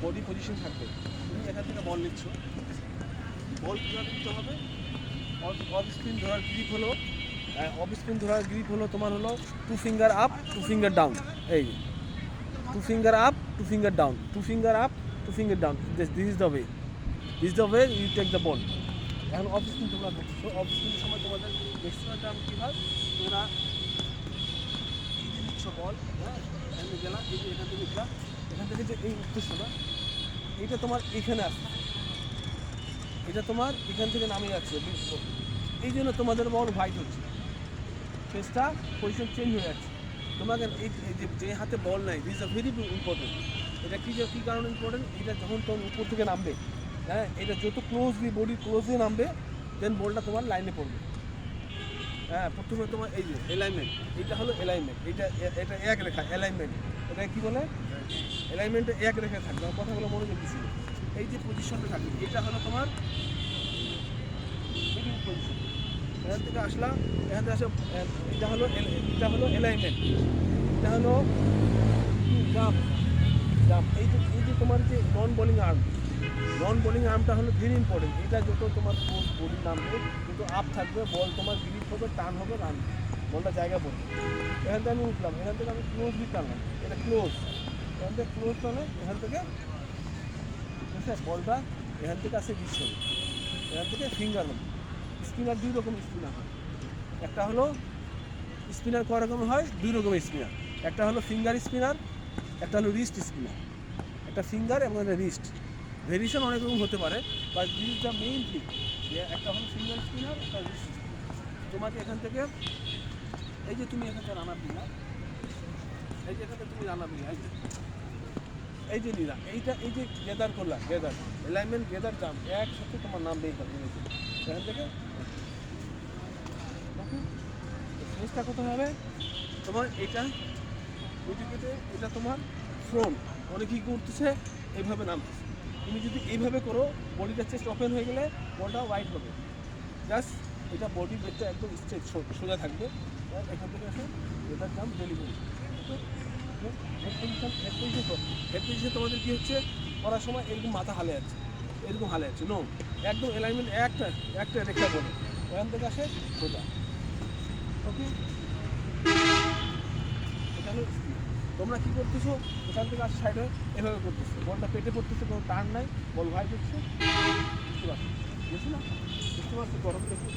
Body position থাকবে। তুমি এখান থেকে বল নিচ্ছ, বল কীভাবে নিতে হবে? অফ স্পিন ধরার গ্রিপ হলো, তোমার হলো 2 ফিঙ্গার আপ 2 ফিঙ্গার ডাউন। এই 2 finger up 2 finger down, 2 finger up 2 finger down. This is the way you take the ball. এখন অফ স্পিন তোমরা দেখছো, অফ স্পিনের সময় তোমাদের ম্যাক্সিমাম টাইম কী হয়, তোমরা এই যে নিচ্ছ বল, হ্যাঁ এখানে গেলাম, এই যে এখান থেকে গেলাম, এখান থেকে যে এই উঠতেছো না, এইটা তোমার এখানে আসছে, এটা তোমার এখান থেকে নামে যাচ্ছে, এই জন্য তোমাদের বল হোয়াইট হচ্ছে, ফেসটা পজিশন চেঞ্জ হয়ে যাচ্ছে। তোমাকে এই যে হাতে বল নাই, দিস আর ভেরি ইম্পর্টেন্ট। এটা কী কারণে ইম্পর্টেন্ট? এটা যখন তোমার উপর থেকে নামবে, হ্যাঁ এটা যত ক্লোজলি বডি ক্লোজলি নামবে, দেন বলটা তোমার লাইনে পড়বে। হ্যাঁ প্রথমে তোমার এই যে অ্যালাইনমেন্ট, এটা হলো অ্যালাইনমেন্ট, এটা এক রেখা অ্যালাইনমেন্ট, এটা কী বলে? অ্যালাইনমেন্টে এক রেখায় থাকবে। আমার কথাগুলো মনোযোগ দিচ্ছিল, এই যে পজিশনটা থাকবে, এটা হলো তোমার মিডিল পজিশন। এখান থেকে আসলাম, এখান থেকে আসা, এটা হলো অ্যালাইনমেন্ট, এটা হলো জাম্প। এই যে তোমার যে নন বোলিং আর্মটা হলো ভেরি ইম্পর্টেন্ট। এটা যত তোমার বডির নামবে, কিন্তু আপ থাকবে, বল তোমার গ্রিপ হবে, টান হবে, রান, বলটা জায়গা পড়বে। এখান থেকে আমি উঠলাম, এখান থেকে আমি ক্লোজলি টানলাম, এটা ক্লোজ, এখান থেকে ক্লোজ টানলে এখান থেকে ঠিক আছে, বলটা এখান থেকে আসে রিচ হবে, এখান থেকে ফিঙ্গার হবে। স্পিনার 2 রকম স্পিনার হয়, একটা হলো স্পিনার কয় রকম হয়? 2 রকমের স্পিনার, একটা হলো ফিঙ্গার স্পিনার, একটা হলো রিস্ট স্পিনার। একটা ফিঙ্গার এবং একটা রিস্ট, ভেরিয়েশন অনেক রকম হতে পারে, but this is the main thing, যে একটা হলো ফিঙ্গার স্পিনার, একটা রিস্ট। তোমাকে এখান থেকে এই যে তুমি এখান থেকে রানা পিলা, এই যে এখান থেকে তুমি রানা পিলা, এই যে নিলা, এই যে গেদার করলা, গেদার অ্যালাইনমেন্ট, গেদার জাম্প, একসাথে তোমার নাম বের করবে এখান থেকে। ফেসটা কোথায় হবে তোমার? এটা উইকেটে, এটা তোমার ফ্রন্ট, অনেকেই করতেছে এইভাবে নামতেছে। তুমি যদি এইভাবে করো, বডিটা চেস্ট ওপেন হয়ে গেলে বলটা ওয়াইড হবে। জাস্ট এটা বডি বেটটা একদম স্ট্রেট সোজা থাকবে। এখান থেকে আসে এটার দাম ডেলিভারি। হেড পজিশন তোমাদের কী হচ্ছে, করার সময় এরকম মাথা হালে যাচ্ছে, এরকম হালে যাচ্ছে, নো, একদম অ্যালাইনমেন্ট একটা রেখা বলে, ওখান থেকে আসে সোজা। ওকে, এটা হলো তোমরা কী করতেছো, এখান থেকে আসে সাইডে এভাবে করতেছো, বলটা পেটে পড়তেছে, কোনো টার্ন নাই, বল হোয়াইট হচ্ছে, বুঝতে পারছো? বুঝছো না? বুঝতে পারছো? গরম দেখতে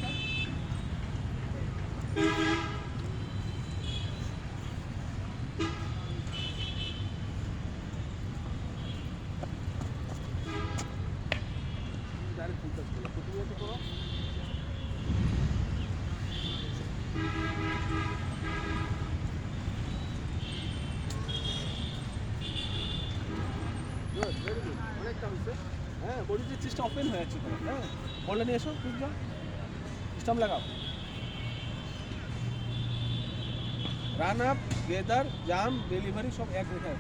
ডাইরেক্ট ফুল টাচ করো, প্রতিনিয়ত করো। ভেরি গুড, অনেকটা হয়েছে। হ্যাঁ বডিতে চেস্টটা ওপেন হয়ে যাচ্ছে তোমার। হ্যাঁ বলটা নিয়ে এসো, ঠিক যাও, স্টাম্প লাগাও। রান আপ, গেদার, জাম, ডেলিভারি সব এক রেখায়।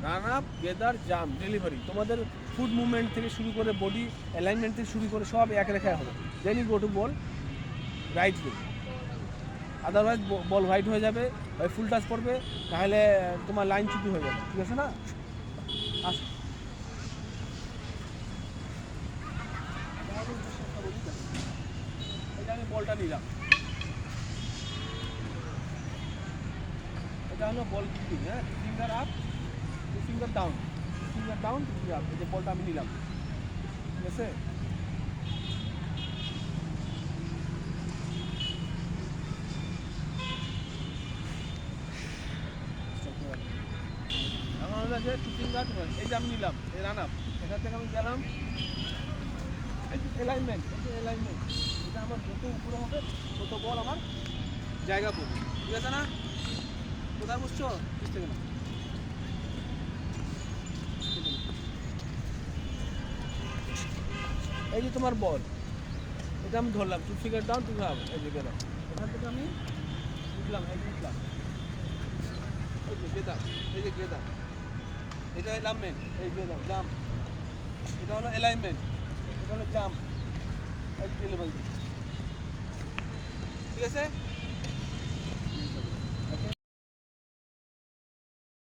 রান আপ, গেদার, জাম, ডেলিভারি, তোমাদের ফুড মুভমেন্ট থেকে শুরু করে বডি অ্যালাইনমেন্ট থেকে শুরু করে সব এক রেখায় হবে। Then you go to ball right way, otherwise ball wide হয়ে যাবে, হয় ফুল টাচ পড়বে, তাহলে তোমার লাইন ছুটি হয়ে যাবে। ঠিক আছে না? আসো, এটা আমি বলটা নিলাম, এটা হলো বল কিপিং। হ্যাঁ, 2 finger up 2 finger down, 2 finger down 2 finger up, এই যে বলটা আমি নিলাম। ঠিক আছে, এখন হলো যে 2 ফিঙ্গার, এই যে আমি নিলাম, এই রান আপ, এখান থেকে আমি গেলাম, এই যে অ্যালাইনমেন্ট, এটা আমার যত উপরে হবে তত বল আমার জায়গা পড়বে। ঠিক আছে না? কোথায় বুঝছো? বুঝতে গেলাম, এই যে তোমার বল, এটা আমি ধরলাম, 2 ফিঙ্গার ডাউন 2 ফিঙ্গার আপ, এই যে গেলাম, এখান থেকে আমি উঠলাম, এই যে উঠলাম, এই যে গেদার, এই যে গেদার, এটা অ্যালাইনমেন্ট, এই গেদার জাম্প, এটা হলো অ্যালাইনমেন্ট, এটা হলো জাম্প, এই ডেলিভারি। ঠিক আছে?